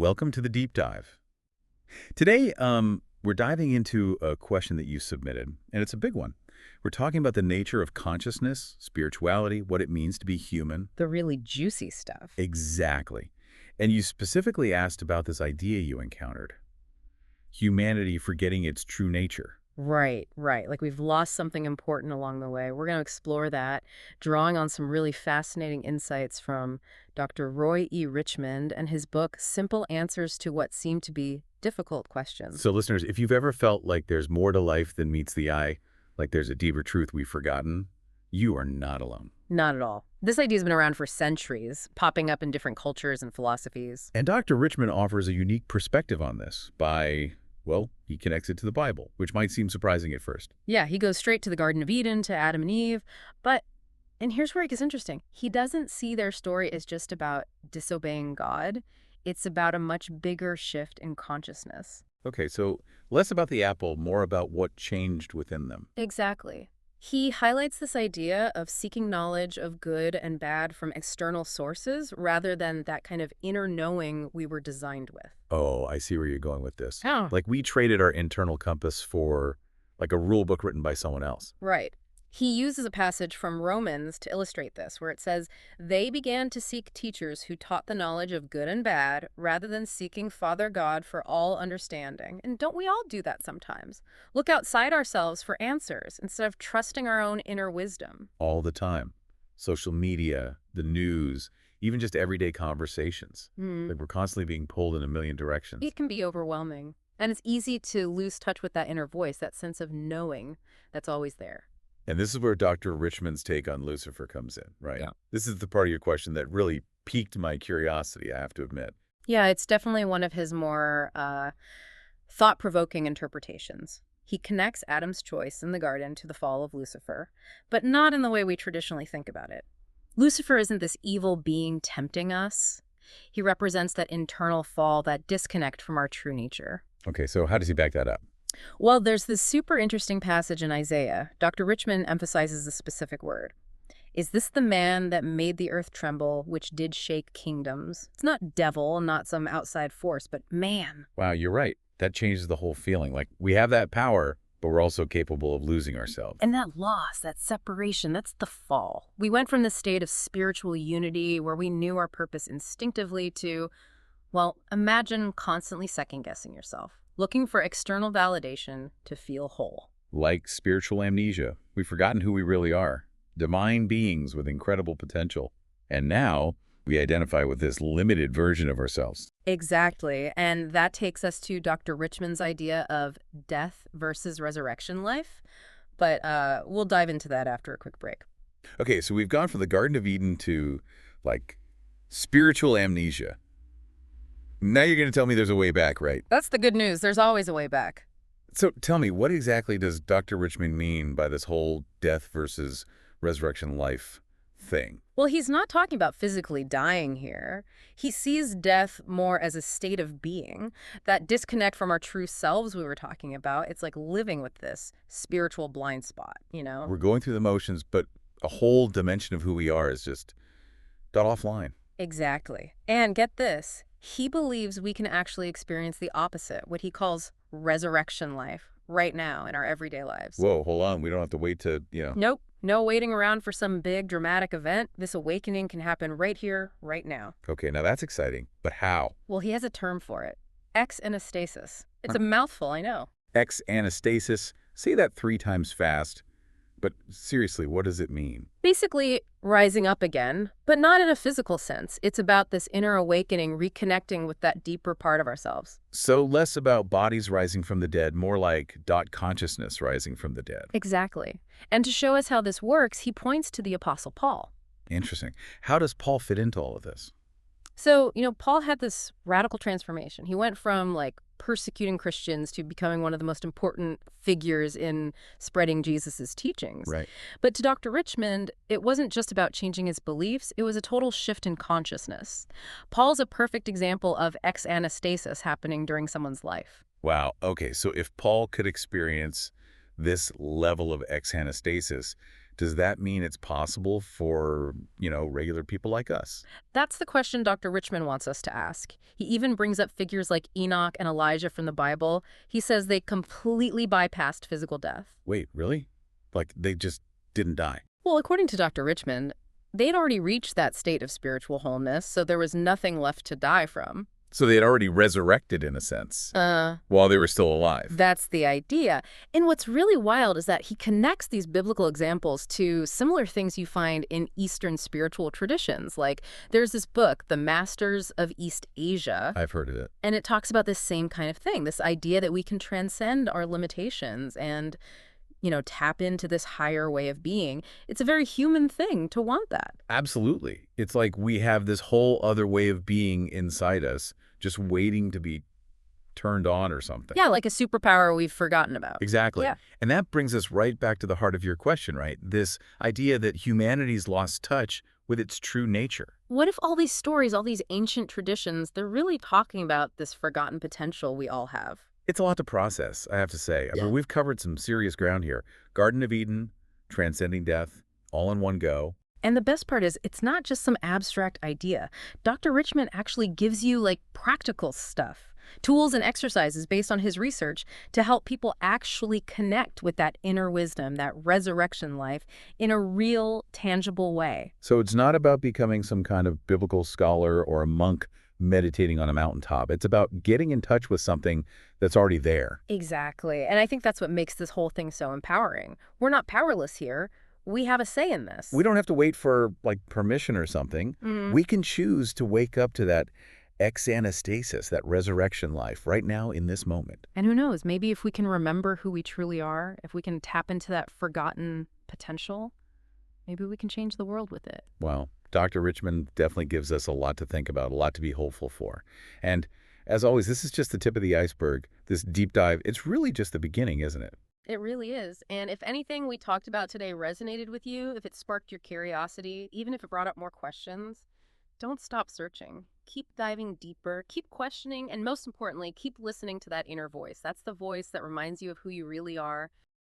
welcome to the deep dive. Today, we're diving into a question that you submitted, and it's a big one. We're talking about the nature of consciousness, spirituality, what it means to be human. The really juicy stuff. Exactly. And you specifically asked about this idea you encountered. Humanity forgetting its true nature. Right. Like we've lost something important along the way. We're going to explore that, drawing on some really fascinating insights from Dr. Roy E. Richmond and his book, Simple Answers to What Seem to Be Difficult Questions. So listeners, if you've ever felt like there's more to life than meets the eye, like there's a deeper truth we've forgotten, you are not alone. Not at all. This idea's been around for centuries, popping up in different cultures and philosophies. And Dr. Richmond offers a unique perspective on this by, well, he connects it to the Bible, which might seem surprising at first. Yeah, he goes straight to the Garden of Eden, to Adam and Eve. And here's where it gets interesting. He doesn't see their story as just about disobeying God. It's about a much bigger shift in consciousness. Okay, so less about the apple, more about what changed within them. Exactly. He highlights this idea of seeking knowledge of good and bad from external sources rather than that kind of inner knowing we were designed with. Oh, I see where you're going with this. Oh. Like we traded our internal compass for like a rule book written by someone else. Right. He uses a passage from Romans to illustrate this, where it says, "They began to seek teachers who taught the knowledge of good and bad, rather than seeking Father God for all understanding." And don't we all do that sometimes? Look outside ourselves for answers instead of trusting our own inner wisdom. All the time. Social media, the news, even just everyday conversations. Like we're constantly being pulled in a million directions. It can be overwhelming. And it's easy to lose touch with that inner voice, that sense of knowing that's always there. And this is where Dr. Richmond's take on Lucifer comes in, right? Yeah. This is the part of your question that really piqued my curiosity, I have to admit. Yeah, it's definitely one of his more thought-provoking interpretations. He connects Adam's choice in the garden to the fall of Lucifer, but not in the way we traditionally think about it. Lucifer isn't this evil being tempting us. He represents that internal fall, that disconnect from our true nature. Okay, so how does he back that up? Well, there's this super interesting passage in Isaiah. Dr. Richmond emphasizes a specific word. "Is this the man that made the earth tremble, which did shake kingdoms?" It's not devil, not some outside force, but man. Wow, you're right. That changes the whole feeling. Like we have that power, but we're also capable of losing ourselves. And that loss, that separation, that's the fall. We went from the state of spiritual unity where we knew our purpose instinctively to, well, imagine constantly second-guessing yourself, looking for external validation to feel whole. Like spiritual amnesia, we've forgotten who we really are. Divine beings with incredible potential. And now we identify with this limited version of ourselves. Exactly. And that takes us to Dr. Richmond's idea of death versus resurrection life. But we'll dive into that after a quick break. Okay, so we've gone from the Garden of Eden to, like, spiritual amnesia. Now you're going to tell me there's a way back, right? That's the good news. There's always a way back. So tell me, what exactly does Dr. Richmond mean by this whole death versus resurrection life thing? Well, he's not talking about physically dying here. He sees death more as a state of being. That disconnect from our true selves we were talking about, it's like living with this spiritual blind spot, you know? We're going through the motions, but a whole dimension of who we are is just got offline. Exactly. And get this. He believes we can actually experience the opposite, what he calls resurrection life, right now in our everyday lives. Whoa, hold on. We don't have to wait to, Nope. No waiting around for some big dramatic event. This awakening can happen right here, right now. Okay, now that's exciting. But how? Well, he has a term for it. Ex-anastasis. It's a mouthful, I know. Ex-anastasis. Say that 3 times fast. But seriously, what does it mean? Basically, rising up again, but not in a physical sense. It's about this inner awakening, reconnecting with that deeper part of ourselves. So less about bodies rising from the dead, more like dot consciousness rising from the dead. Exactly. And to show us how this works, he points to the Apostle Paul. Interesting. How does Paul fit into all of this? So, Paul had this radical transformation. He went from, persecuting Christians to becoming one of the most important figures in spreading Jesus's teachings. Right. But to Dr. Richmond, it wasn't just about changing his beliefs. It was a total shift in consciousness. Paul's a perfect example of ex-anastasis happening during someone's life. Wow. Okay, so if Paul could experience this level of ex-anastasis, Does that mean it's possible for, regular people like us? That's the question Dr. Richmond wants us to ask. He even brings up figures like Enoch and Elijah from the Bible. He says they completely bypassed physical death. Wait, really? Like they just didn't die? Well, according to Dr. Richmond, they'd already reached that state of spiritual wholeness, so there was nothing left to die from. So they had already resurrected, in a sense, Uh, while they were still alive. That's the idea. And what's really wild is that he connects these biblical examples to similar things you find in Eastern spiritual traditions. Like there's this book, The Masters of East Asia, I've heard of it. and it talks about this same kind of thing, this idea that we can transcend our limitations and, tap into this higher way of being. It's a very human thing to want that. Absolutely. It's like we have this whole other way of being inside us, just waiting to be turned on or something. Yeah, like a superpower we've forgotten about. Exactly. Yeah. And that brings us right back to the heart of your question, right? This idea that humanity's lost touch with its true nature. What if all these stories, all these ancient traditions, they're really talking about this forgotten potential we all have? It's a lot to process, I have to say. I Yeah. mean, we've covered some serious ground here. Garden of Eden, transcending death, all in one go. And the best part is, it's not just some abstract idea. Dr. Richmond actually gives you practical stuff, tools and exercises based on his research to help people actually connect with that inner wisdom, that resurrection life in a real, tangible way. So it's not about becoming some kind of biblical scholar or a monk meditating on a mountaintop. It's about getting in touch with something that's already there. Exactly. And I think that's what makes this whole thing so empowering. We're not powerless here. We have a say in this. We don't have to wait for, permission or something. Mhm. We can choose to wake up to that ex-anastasis, that resurrection life, right now in this moment. And who knows, maybe if we can remember who we truly are, if we can tap into that forgotten potential, maybe we can change the world with it. Well, Dr. Richmond definitely gives us a lot to think about, a lot to be hopeful for. And as always, this is just the tip of the iceberg. This deep dive, it's really just the beginning, isn't it? It really is. And if anything we talked about today resonated with you, if it sparked your curiosity, even if it brought up more questions, don't stop searching. Keep diving deeper, keep questioning, and most importantly, keep listening to that inner voice. That's the voice that reminds you of who you really are